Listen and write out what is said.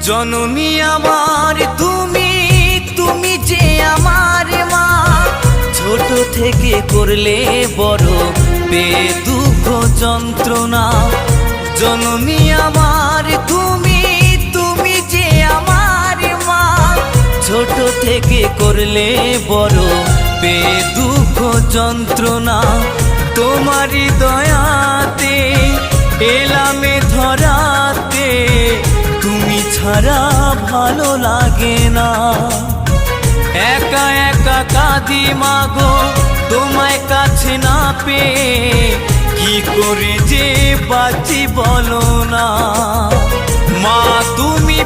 জননী আমার তুমি, তুমি যে আমার মা। ছোট থেকে করলে বড় দুঃখ যন্ত্রণা। জননী আমার তুমি, তুমি যে আমার মা। ছোট থেকে করলে বড় দুঃখ যন্ত্রণা। তোমারই দয়াতে এলামে ধরাতে, তুমি ছাড়া ভালো লাগে না। একা একা কাঁদি মাগো তোমায় কাছে না পেয়ে, কি করে যে বাঁচি বলো না। মা তুমি